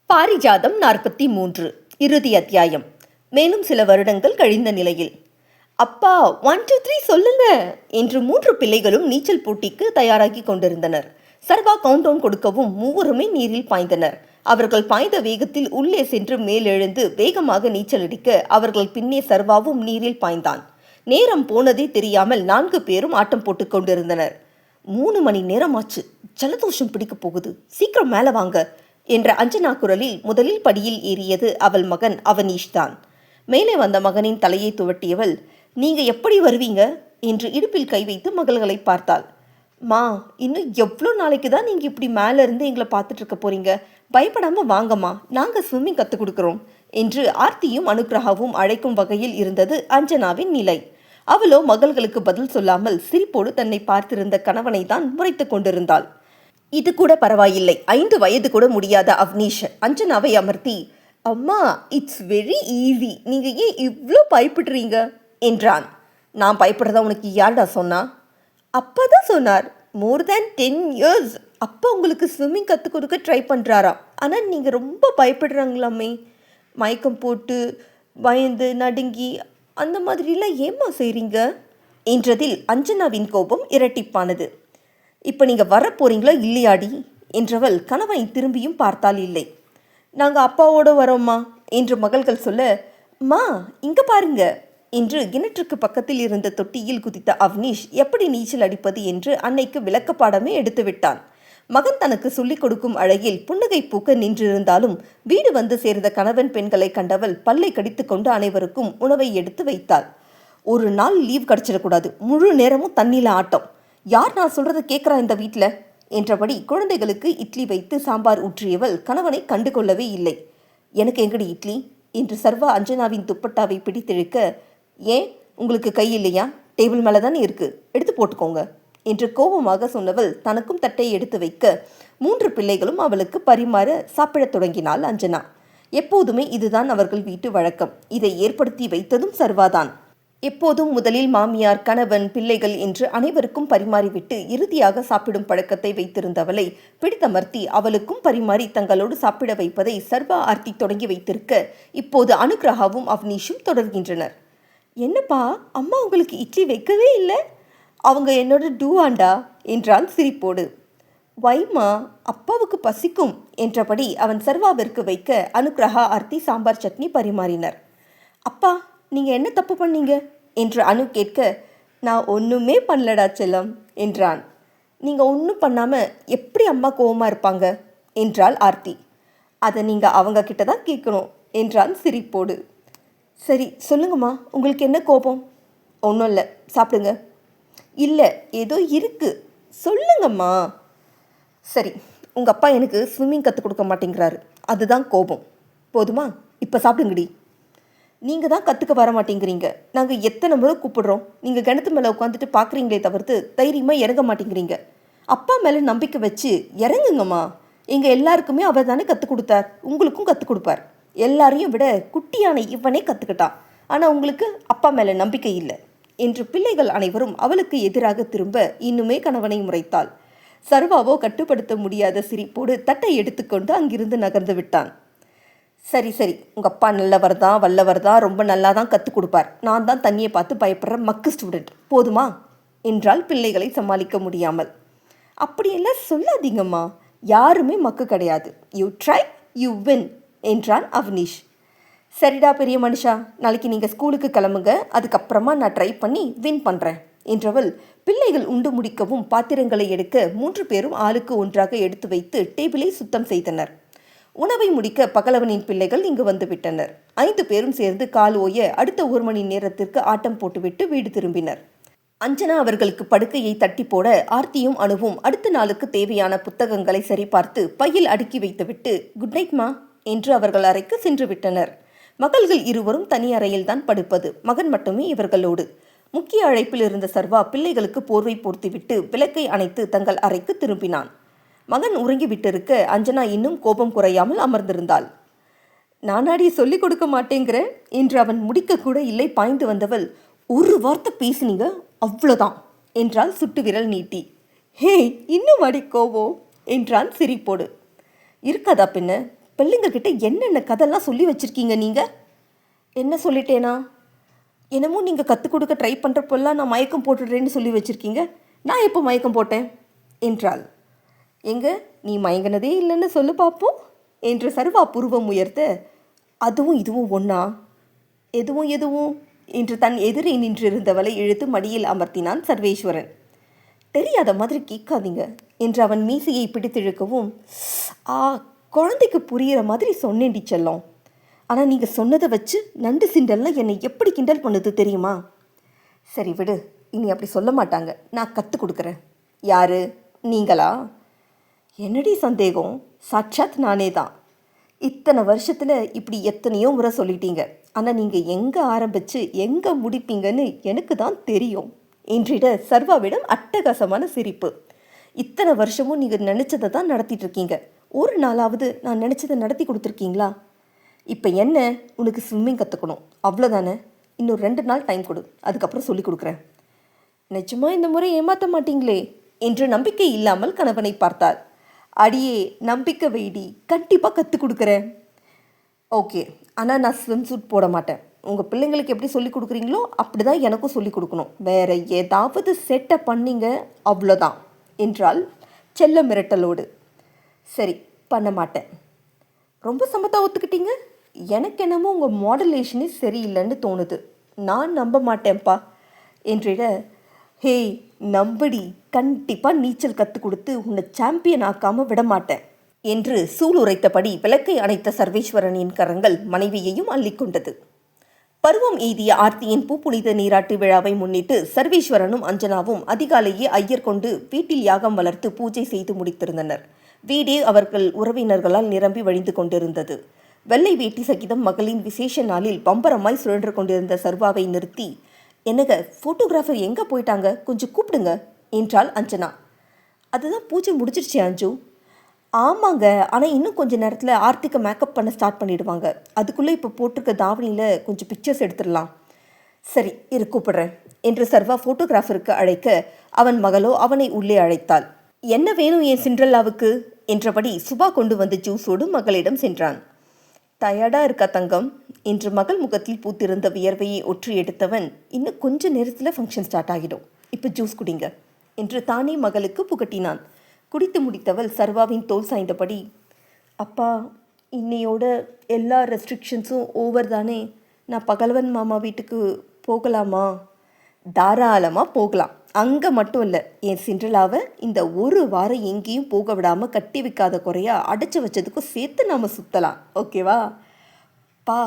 பாரிஜாதம் 43 இறுதி அத்தியாயம். மேலும் சில வருடங்கள் கழிந்த நிலையில், அப்பா 1 2 3 சொல்லுங்க என்று 3 பிள்ளைகளும் நீச்சல் போட்டிக்கு தயாராகி கொண்டிருந்தனர். சர்வா கவுண்டவுன் கொடுக்கவும் மூவருமே நீரில் பாய்ந்தனர். அவர்கள் பாய்ந்த வேகத்தில் உள்ளே சென்று மேலெழுந்து வேகமாக நீச்சல் அடிக்க அவர்கள் பின்னே சர்வாவும் நீரில் பாய்ந்தான். நேரம் போனதே தெரியாமல் 4 பேரும் ஆட்டம் போட்டு கொண்டிருந்தனர். 3 மணி நேரம் ஆச்சு, ஜலதோஷம் பிடிக்க போகுது, சீக்கிரம் மேலே வாங்க என்ற அஞ்சனா குரலில் முதலில் படியில் ஏறியது அவள் மகன் அவனீஷ் தான். மேலே வந்த மகனின் தலையை துவட்டியவள், நீங்க எப்படி வருவீங்க என்று இடுப்பில் கை வைத்து மகள்களை பார்த்தாள். மா, இன்னும் எவ்வளோ நாளைக்கு தான் நீங்கள் இப்படி மேலே இருந்து எங்களை பார்த்துட்டு இருக்க போறீங்க? பயப்படாமல் வாங்கம்மா, நாங்கள் ஸ்விம்மிங் கற்றுக் கொடுக்குறோம் என்று ஆர்த்தியும் அனுகிரகாவும் அழைக்கும் வகையில் இருந்தது அஞ்சனாவின் நிலை. அவளோ மகள்களுக்கு பதில் சொல்லாமல் சிரிப்போடு தன்னை பார்த்திருந்த கணவனை தான் முறைத்து கொண்டிருந்தாள். இது கூட பரவாயில்லை, 5 வயது கூட முடியாத அவனீஷ் அஞ்சனாவை அமர்த்தி, அம்மா இட்ஸ் வெரி ஈஸி, நீங்கள் ஏன் இவ்வளோ பயப்படுறீங்க என்றான். நான் பயப்படுறதா உனக்கு யார்டா சொன்னா? அப்பா தான் சொன்னார். மோர் தேன் 10 years அப்பா உங்களுக்கு ஸ்விம்மிங் கற்றுக் கொடுக்க ட்ரை பண்ணுறாராம். ஆனால் நீங்கள் ரொம்ப பயப்படுறாங்களாமே, மயக்கம் போட்டு பயந்து நடுங்கி அந்த மாதிரிலாம் ஏம்மா செய்கிறீங்க என்றதில் அஞ்சனாவின் கோபம் இரட்டிப்பானது. இப்போ நீங்கள் வர போகிறீங்களா இல்லையாடி என்றவள் கணவனை திரும்பியும் பார்த்தால் இல்லை. நாங்கள் அப்பாவோடு வரோம்மா என்று மகள்கள் சொல்ல, மா இங்கே பாருங்க என்று கிணற்றுக்கு பக்கத்தில் இருந்த தொட்டியில் குதித்த அவனீஷ் எப்படி நீச்சல் அடிப்பது என்று அன்னைக்கு விளக்கப்பாடமே எடுத்து விட்டான். மகன் தனக்கு சொல்லிக் கொடுக்கும் அழகில் புன்னகை பூக்க நின்றிருந்தாலும் வீடு வந்து சேர்ந்த கணவன் பெண்களை கண்டவள் பல்லை கடித்து கொண்டு அனைவருக்கும் உணவை எடுத்து வைத்தாள். ஒரு நாள் லீவ் கிடச்சிடக்கூடாது, முழு நேரமும் தண்ணியில் ஆட்டம், யார் நான் சொல்கிறத கேட்குறா இந்த வீட்டில் என்றபடி குழந்தைகளுக்கு இட்லி வைத்து சாம்பார் ஊற்றியவள் கணவனை கண்டு கொள்ளவே இல்லை. எனக்கு எங்கடி இட்லி என்று சர்வா அஞ்சனாவின் துப்பட்டாவை பிடித்திழுக்க, ஏன் உங்களுக்கு கை இல்லையா? டேபிள் மேலே தானே இருக்குது, எடுத்து போட்டுக்கோங்க என்று கோபமாக சொன்னவள் தனக்கும் தட்டை எடுத்து வைக்க 3 பிள்ளைகளும் அவளுக்கு பரிமாற சாப்பிடத் தொடங்கினாள் அஞ்சனா. எப்போதுமே இதுதான் அவர்கள் வீட்டு வழக்கம். இதை ஏற்படுத்தி வைத்ததும் சர்வாதான். எப்போதும் முதலில் மாமியார், கணவன், பிள்ளைகள் என்று அனைவருக்கும் பரிமாறிவிட்டு இறுதியாக சாப்பிடும் பழக்கத்தை வைத்திருந்தவளை பிடித்தமர்த்தி அவளுக்கும் பரிமாறி தங்களோடு சாப்பிட வைப்பதை சர்வா ஆர்த்தி தொடங்கி வைத்திருக்க இப்போது அனுகிரகாவும் அவனீஷும் தொடர்கின்றனர். என்னப்பா, அம்மா உங்களுக்கு இட்லி வைக்கவே இல்லை? அவங்க என்னோட டூவாண்டா என்றான் சிரிப்போடு. வைமா, அப்பாவுக்கு பசிக்கும் என்றபடி அவன் சர்வாவிற்கு வைக்க அனுகிரகா ஆர்த்தி சாம்பார் சட்னி பரிமாறினர். அப்பா, நீங்கள் என்ன தப்பு பண்ணீங்க என்று அனு கேட்க, நான் ஒன்றுமே பண்ணலடா செல்லம் என்றான். நீங்கள் ஒன்றும் பண்ணாமல் எப்படி அம்மா கோவமாக இருப்பாங்க என்றாள் ஆர்த்தி. அதை நீங்கள் அவங்க கிட்ட தான் கேட்கணும் என்றான் சிரிப்போடு. சரி சொல்லுங்கம்மா, உங்களுக்கு என்ன கோபம்? ஒன்றும் இல்லை, சாப்பிடுங்க. இல்லை, ஏதோ இருக்கு, சொல்லுங்கம்மா. சரி, உங்கள் அப்பா எனக்கு ஸ்விம்மிங் கற்றுக் கொடுக்க மாட்டேங்கிறாரு, அதுதான் கோபம். போதுமா? இப்போ சாப்பிடுங்கடி. நீங்கள் தான் கற்றுக்க வர மாட்டேங்கிறீங்க. நாங்கள் எத்தனை முறை கூப்பிடுறோம், நீங்கள் கிணத்து மேலே உட்காந்துட்டு பார்க்குறீங்களே தவிர்த்து தைரியமாக இறங்க மாட்டேங்கிறீங்க. அப்பா மேலே நம்பிக்கை வச்சு இறங்குங்கம்மா. எங்கள் எல்லாருக்குமே அவர் தானே கற்றுக் கொடுத்தார், உங்களுக்கும் கற்றுக் கொடுப்பார். எல்லாரையும் விட குட்டியான இவனே கற்றுக்கிட்டான், ஆனால் உங்களுக்கு அப்பா மேலே நம்பிக்கை இல்லை என்று பிள்ளைகள் அனைவரும் அவளுக்கு எதிராக திரும்ப இன்னுமே கணவனை முறைத்தாள். சர்வாவோ கட்டுப்படுத்த முடியாத சிரிப்போடு தட்டை எடுத்துக்கொண்டு அங்கிருந்து நகர்ந்து விட்டான். சரி சரி, உங்கள் அப்பா நல்லவர் தான், வல்லவர் தான், ரொம்ப நல்லா தான் கற்றுக் கொடுப்பார். நான் தான் தண்ணியை பார்த்து பயப்படுற மக்கு ஸ்டூடெண்ட், போதுமா என்றால் பிள்ளைகளை சமாளிக்க முடியாமல். அப்படியெல்லாம் சொல்லாதீங்கம்மா, யாருமே மக்கு கிடையாது. யூ ட்ரை யூ வின் என்றான் அவனீஷ். சரிடா பெரிய மனுஷா, நாளைக்கு நீங்கள் ஸ்கூலுக்கு கிளம்புங்க, அதுக்கப்புறமா நான் ட்ரை பண்ணி வின் பண்ணுறேன் என்றவள் பிள்ளைகள் உண்டு முடிக்கவும் பாத்திரங்களை எடுக்க 3 பேரும் ஆளுக்கு ஒன்றாக எடுத்து வைத்து டேபிளை சுத்தம் செய்தனர். உணவை முடிக்க பகலவனின் பிள்ளைகள் இங்கு வந்து விட்டனர். 5 பேரும் சேர்ந்து கால் ஓய அடுத்த 1 மணி நேரத்திற்கு ஆட்டம் போட்டுவிட்டு வீடு திரும்பினர். அஞ்சனா அவர்களுக்கு படுக்கையை தட்டி போட ஆர்த்தியும் அணுவும் அடுத்த நாளுக்கு தேவையான புத்தகங்களை சரிபார்த்து பையில் அடுக்கி வைத்துவிட்டு குட் நைட் மா என்று அவர்கள் அறைக்கு சென்று விட்டனர். மகள்கள் இருவரும் தனி அறையில் தான் படுப்பது. மகன் மட்டுமே இவர்களோடு. முக்கிய அழைப்பில் இருந்த சர்வா பிள்ளைகளுக்கு போர்வை போர்த்திவிட்டு விளக்கை அணைத்து தங்கள் அறைக்கு திரும்பினான். மகன் உறங்கிவிட்டிருக்க அஞ்சனா இன்னும் கோபம் குறையாமல் அமர்ந்திருந்தாள். நானாடி சொல்லிக் கொடுக்க மாட்டேங்கிற என்று அவன் முடிக்க கூட இல்லை பாய்ந்து வந்தவள், ஒரு வார்த்தை பேசினீங்க அவ்வளோதான் என்றாள் சுட்டு விரல் நீட்டி. ஹே, இன்னும் அடி கோபம் என்றான் சிரிப்போடு. இருக்காதா பின்ன, பிள்ளைங்கக்கிட்ட என்னென்ன கதைலாம் சொல்லி வச்சுருக்கீங்க நீங்கள்? என்ன சொல்லிட்டேனா? என்னமோ நீங்கள் கற்றுக் கொடுக்க ட்ரை பண்ணுறப்பெல்லாம் நான் மயக்கம் போட்டுடுறேன்னு சொல்லி வச்சுருக்கீங்க. நான் எப்போ மயக்கம் போட்டேன் என்றாள். எங்க நீ மயங்கினதே இல்லைன்னு சொல்லு பார்ப்போம் என்று சர்வா புருவம் உயர்த்த, அதுவும் இதுவும் ஒன்றா? எதுவும் என்று தன் எதிரே நின்றிருந்தவளை இழுத்து மடியில் அமர்த்தினான் சர்வேஸ்வரன். தெரியாத மாதிரி கேட்காதீங்க என்று அவன் மீசையை பிடித்திழுக்கவும், குழந்தைக்கு புரிகிற மாதிரி சொன்னேன்டி செல்லம். ஆனால் நீங்கள் சொன்னதை வச்சு நண்டு சிண்டல்லாம் என்னை எப்படி கிண்டல் பண்ணுது தெரியுமா? சரி விடு, இனி அப்படி சொல்ல மாட்டாங்க, நான் கற்றுக் கொடுக்குறேன். யாரு? நீங்களா? என்னடி சந்தேகம், சாட்சாத் நானே தான். இத்தனை வருஷத்தில் இப்படி எத்தனையோ முறை சொல்லிட்டீங்க, ஆனால் நீங்கள் எங்கே ஆரம்பித்து எங்கே முடிப்பீங்கன்னு எனக்கு தான் தெரியும் என்றிட சர்வாவிடம் அட்டகாசமான சிரிப்பு. இத்தனை வருஷமும் நீங்கள் நினச்சதை தான் நடத்திட்டுருக்கீங்க. ஒரு நாளாவது நான் நினச்சதை நடத்தி கொடுத்துருக்கீங்களா? இப்போ என்ன, உனக்கு ஸ்விம்மிங் கற்றுக்கணும் அவ்வளோதானே? இன்னும் 2 நாள் டைம் கொடு, அதுக்கப்புறம் சொல்லிக் கொடுக்குறேன். நிஜமாக இந்த முறை ஏமாற்ற மாட்டீங்களே என்று நம்பிக்கை இல்லாமல் கணவனை பார்த்தாள். அடியே, நம்பிக்கை வைடி, கண்டிப்பாக கற்றுக் கொடுக்குறேன். ஓகே, ஆனால் நான் ஸ்விம் சூட் போட மாட்டேன். உங்கள் பிள்ளைங்களுக்கு எப்படி சொல்லிக் கொடுக்குறீங்களோ அப்படி தான் எனக்கும் சொல்லிக் கொடுக்கணும். வேறு ஏதாவது செட்டை பண்ணிங்க அவ்வளோதான் என்றாள் செல்ல மிரட்டலோடு. சரி, பண்ண மாட்டேன். ரொம்ப சமத்தாக ஒத்துக்கிட்டீங்க. எனக்கு என்னமோ உங்கள் மாடுலேஷனே சரியில்லைன்னு தோணுது. நான் நம்ப மாட்டேன்ப்பா என்றிட, ஹேய் நம்படி, கண்டிப்பாக நீச்சல் கற்றுக் கொடுத்து உன்னை சாம்பியன் ஆக்காமல் விடமாட்டேன் என்று சூளுரைத்தபடி விளக்கை அணைத்த சர்வேஸ்வரனின் கரங்கள் மனைவியையும் அள்ளிக்கொண்டது. பருவம் எய்திய ஆர்த்தியின் பூப்புனித நீராட்டு விழாவை முன்னிட்டு சர்வேஸ்வரனும் அஞ்சனாவும் அதிகாலையே ஐயர் கொண்டு வீட்டில் யாகம் வளர்த்து பூஜை செய்து முடித்திருந்தனர். வீடே அவர்கள் உறவினர்களால் நிரம்பி வழிந்து கொண்டிருந்தது. வெள்ளை வேட்டி சகிதம் மகளின் விசேஷ நாளில் பம்பரமாய் சுழன்று கொண்டிருந்த சர்வாவை நிறுத்தி, என்னங்க ஃபோட்டோகிராஃபர் எங்கே போயிட்டாங்க, கொஞ்சம் கூப்பிடுங்க என்றாள் அஞ்சனா. அதுதான் பூஜை முடிச்சிருச்சு அஞ்சு. ஆமாங்க, ஆனால் இன்னும் கொஞ்சம் நேரத்தில் ஆர்த்திக்கு மேக்கப் பண்ண ஸ்டார்ட் பண்ணிவிடுவாங்க. அதுக்குள்ளே இப்போ போட்டிருக்க தாவணியில் கொஞ்சம் பிக்சர்ஸ் எடுத்துடலாம். சரி இரு, கூப்பிடுறேன் என்று சர்வா ஃபோட்டோகிராஃபருக்கு அழைக்க அவன் மகளோ அவனை உள்ளே அழைத்தாள். என்ன வேணும் என் சிண்ட்ரெல்லாவுக்கு என்றபடி சுபா கொண்டு வந்து ஜூஸோடு மகளிடம் சென்றான். டயர்டாக இருக்கா தங்கம் என்று மகள் முகத்தில் பூத்திருந்த வியர்வையை ஒற்றி எடுத்தவன், இன்னும் கொஞ்ச நேரத்தில் ஃபங்க்ஷன் ஸ்டார்ட் ஆகிடும், இப்போ ஜூஸ் குடிங்க என்று தானே மகளுக்கு புகட்டினான். குடித்து முடித்தவள் சர்வாவின் தோல் சாய்ந்தபடி, அப்பா இன்னையோட எல்லா ரெஸ்ட்ரிக்ஷன்ஸும் ஓவர் தானே, நான் பகலவன் மாமா வீட்டுக்கு போகலாமா? தாராளமாக போகலாம். அங்கே மட்டும் இல்லை, என் சிண்ட்ரெல்லாவை இந்த ஒரு வாரம் எங்கேயும் போக விடாமல் கட்டி வைக்காத குறையா அடைச்சி வச்சதுக்கும் சேர்த்து நாம் சுற்றலாம், ஓகேவா? பா,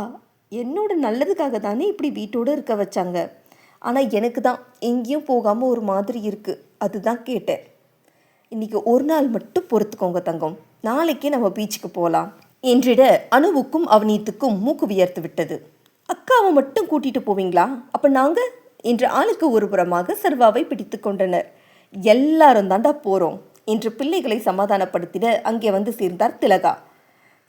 என்னோட நல்லதுக்காக தானே இப்படி வீட்டோடு இருக்க வச்சாங்க. ஆனால் எனக்கு தான் எங்கேயும் போகாமல் ஒரு மாதிரி இருக்குது, அதுதான் கேட்டேன். இன்றைக்கி ஒரு நாள் மட்டும் பொறுத்துக்கோங்க தங்கம், நாளைக்கே நம்ம பீச்சுக்கு போகலாம் என்றிட அணுவுக்கும் அவனீத்துக்கும் மூக்கு வியர்த்து விட்டது. அக்காவை மட்டும் கூட்டிகிட்டு போவீங்களா? அப்போ நாங்கள் என்று ஆளுக்கு ஒரு புறமாக சர்வாவை பிடித்து கொண்டனர். எல்லாரும் தாண்டா போகிறோம் என்று பிள்ளைகளை சமாதானப்படுத்திட அங்கே வந்து சேர்ந்தார் திலகா.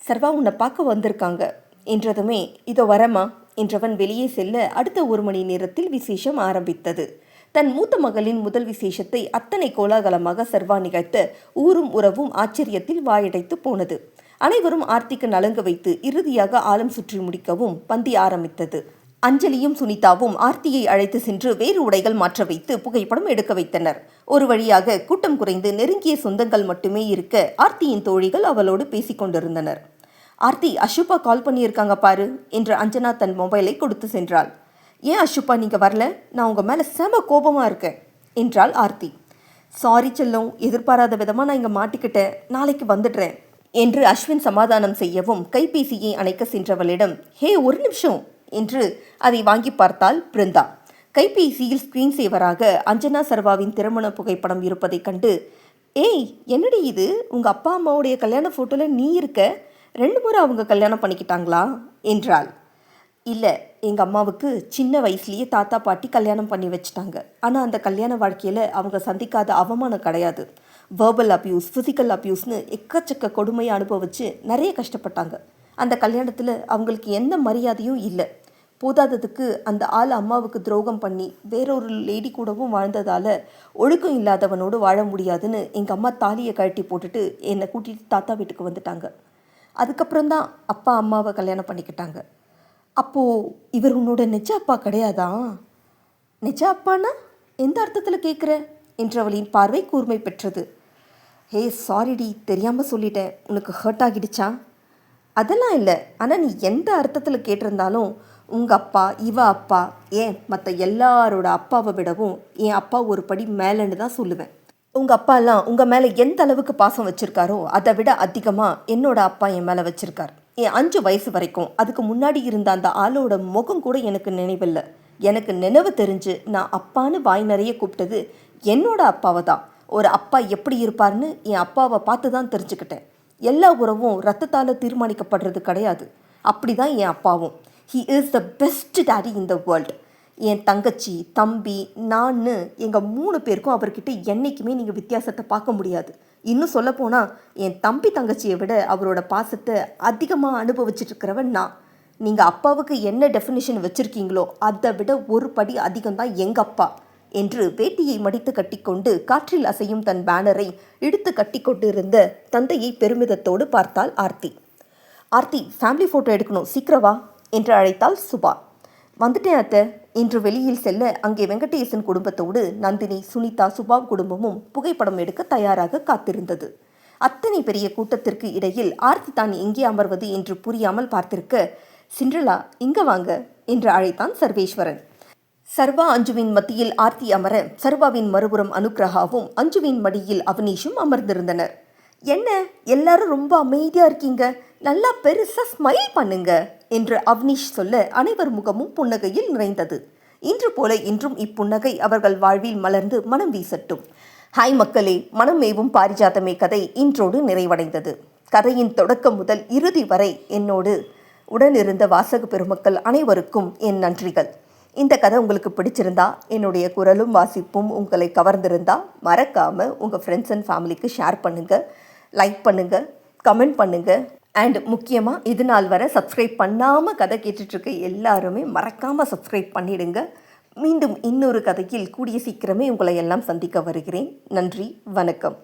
சர்வா உன்னை பார்க்க வந்திருக்காங்க என்றதுமே, இதோ வரமா என்றவன் வெளியே செல்ல அடுத்த 1 மணி நேரத்தில் விசேஷம் ஆரம்பித்தது. தன் மூத்த மகளின் முதல் விசேஷத்தை அத்தனை கோலாகலமாக சர்வா நிகழ்த்த ஊரும் உறவும் ஆச்சரியத்தில் வாயடைத்து போனது. அனைவரும் ஆர்த்திக்கு நலங்கு வைத்து இறுதியாக ஆலம் சுற்றி முடிக்கவும் பந்தி ஆரம்பித்தது. அஞ்சலியும் சுனிதாவும் ஆர்த்தியை அழைத்து சென்று வேறு உடைகள் மாற்ற வைத்து புகைப்படம் எடுக்க வைத்தனர். ஒரு வழியாக கூட்டம் குறைந்து நெருங்கிய சொந்தங்கள் மட்டுமே இருக்க ஆர்த்தியின் தோழிகள் அவளோடு பேசிக்கொண்டிருந்தனர். ஆர்த்தி, அஷுப்பா கால் பண்ணியிருக்காங்க பாரு என்று அஞ்சனா தன் மொபைலை கொடுத்து சென்றாள். ஏன் அஷுப்பா நீங்கள் வரல? நான் உங்கள் மேலே செம கோபமாக இருக்கேன் என்றாள் ஆர்த்தி. சாரி செல்லம், எதிர்பாராத விதமாக நான் இங்கே மாட்டிக்கிட்டேன், நாளைக்கு வந்துடுறேன் என்று அஸ்வின் சமாதானம் செய்யவும் கைபேசியை அணைக்க சென்றவளிடம், ஹே ஒரு நிமிஷம் என்று அதை வாங்கி பார்த்தாள் பிருந்தா. கைபேசியில் ஸ்க்ரீன் சேவராக அஞ்சனா சர்வாவின் திருமண புகைப்படம் இருப்பதைக் கண்டு, ஏய் என்னடி இது, உங்கள் அப்பா அம்மாவுடைய கல்யாண ஃபோட்டோவில் நீ இருக்க, 2 முறை அவங்க கல்யாணம் பண்ணிக்கிட்டாங்களா என்றாள். இல்லை, எங்கள் அம்மாவுக்கு சின்ன வயசுலேயே தாத்தா பாட்டி கல்யாணம் பண்ணி வச்சுட்டாங்க. ஆனால் அந்த கல்யாண வாழ்க்கையில் அவங்க சந்திக்காத அவமானம் கிடையாது. வேர்பல் அப்யூஸ், ஃபிசிக்கல் அப்யூஸ்னு எக்கச்சக்க கொடுமையை அனுபவித்து நிறைய கஷ்டப்பட்டாங்க. அந்த கல்யாணத்தில் அவங்களுக்கு எந்த மரியாதையும் இல்லை. போதாததுக்கு அந்த ஆள் அம்மாவுக்கு துரோகம் பண்ணி வேறொரு லேடி கூடவும் வாழ்ந்ததால் ஒழுக்கம் இல்லாதவனோடு வாழ முடியாதுன்னு எங்கள் அம்மா தாலியை கழட்டி போட்டுட்டு என்னை கூட்டிகிட்டு தாத்தா வீட்டுக்கு வந்துட்டாங்க. அதுக்கப்புறம் தான் அப்பா அம்மாவை கல்யாணம் பண்ணிக்கிட்டாங்க. அப்போது இவர் உன்னோட நிஜ அப்பா கிடையாதா? நிஜ அப்பானா எந்த அர்த்தத்தில் கேட்குற என்றவளின் பார்வை கூர்மை பெற்றது. ஹே சாரிடி, தெரியாமல் சொல்லிட்டேன், உனக்கு ஹர்ட் ஆகிடுச்சா? அதெல்லாம் இல்லை, ஆனால் நீ எந்த அர்த்தத்தில் கேட்டிருந்தாலும் உங்கள் அப்பா, இவ அப்பா, ஏன் மற்ற எல்லாரோட அப்பாவை விடவும் என் அப்பா ஒரு படி மேலேன்னு தான் சொல்லுவேன். உங்கள் அப்பாலாம் உங்கள் மேலே எந்த அளவுக்கு பாசம் வச்சுருக்காரோ அதை விட அதிகமாக என்னோட அப்பா என் மேலே வச்சுருக்கார். என் 5 வயசு வரைக்கும் அதுக்கு முன்னாடி இருந்த அந்த ஆளோட முகம் கூட எனக்கு நினைவில்லை. எனக்கு நினைவு தெரிஞ்சு நான் அப்பான்னு வாய் நிறைய கூப்பிட்டது என்னோட அப்பாவை தான். ஒரு அப்பா எப்படி இருப்பார்னு என் அப்பாவை பார்த்து தான் தெரிஞ்சுக்கிட்டேன். எல்லா உறவும் ரத்தத்தால் தீர்மானிக்கப்படுறது கிடையாது. அப்படி தான் என் அப்பாவும். He is the best daddy in the world. என் தங்கச்சி, தம்பி, நான் எங்கள் 3 பேருக்கும் அவர்கிட்ட என்றைக்குமே நீங்கள் வித்தியாசத்தை பார்க்க முடியாது. இன்னும் சொல்லப்போனால் என் தம்பி தங்கச்சியை விட அவரோட பாசத்தை அதிகமாக அனுபவிச்சுட்ருக்கிறவன் நான். நீங்கள் அப்பாவுக்கு என்ன டெஃபினிஷன் வச்சுருக்கீங்களோ அதை விட ஒரு படி அதிகம்தான் எங்கள் அப்பா என்று வேட்டியை மடித்து கட்டிக்கொண்டு காற்றில் அசையும் தன் பேனரை இழுத்து கட்டி கொண்டு இருந்த தந்தையை பெருமிதத்தோடு பார்த்தாள் ஆர்த்தி. ஆர்த்தி, ஃபேமிலி ஃபோட்டோ எடுக்கணும், சீக்கிரவா என்று அழைத்தாள் சுபா. வந்துட்டேன் அத்தை என்று வெளியில் செல்ல அங்கே வெங்கடேசன் குடும்பத்தோடு நந்தினி, சுனிதா, சுபா குடும்பமும் புகைப்படம் எடுக்க தயாராக காத்திருந்தது. அத்தனை பெரிய கூட்டத்திற்கு இடையில் ஆர்த்தி தான் எங்கே அமர்வது என்று புரியாமல் பார்த்திருக்க, சிண்ட்ரலா இங்க வாங்க என்று அழைத்தான் சர்வேஸ்வரன். சர்வா அஞ்சுவின் மத்தியில் ஆர்த்தி அமர, சர்வாவின் மறுபுறம் அனுகிரகாவும் அஞ்சுவின் மடியில் அவனீஷும் அமர்ந்திருந்தனர். என்ன எல்லாரும் ரொம்ப அமைதியாக இருக்கீங்க, நல்லா பெருசாக ஸ்மைல் பண்ணுங்க என்று அவனீஷ் சொல்ல அனைவர் முகமும் புன்னகையில் நிறைந்தது. இன்று போல இன்றும் இப்புன்னகை அவர்கள் வாழ்வில் மலர்ந்து மனம் வீசட்டும். ஹாய் மக்களே, மனம் மேவும் பாரிஜாதமே கதை இன்றோடு நிறைவடைந்தது. கதையின் தொடக்கம் முதல் இறுதி வரை என்னோடு உடனிருந்த வாசக பெருமக்கள் அனைவருக்கும் என் நன்றிகள். இந்த கதை உங்களுக்கு பிடிச்சிருந்தா, என்னுடைய குரலும் வாசிப்பும் உங்களை கவர்ந்திருந்தா மறக்காமல் உங்கள் ஃப்ரெண்ட்ஸ் அண்ட் ஃபேமிலிக்கு ஷேர் பண்ணுங்கள், லைக் பண்ணுங்கள், கமெண்ட் பண்ணுங்கள். அண்ட் முக்கியமாக இது நாள் வரை சப்ஸ்கிரைப் பண்ணாமல் கதை கேட்டுட்ருக்க எல்லாருமே மறக்காமல் சப்ஸ்கிரைப் பண்ணிடுங்க. மீண்டும் இன்னொரு கதையில் கூடிய சீக்கிரமே உங்களை எல்லாம் சந்திக்க வருகிறேன். நன்றி, வணக்கம்.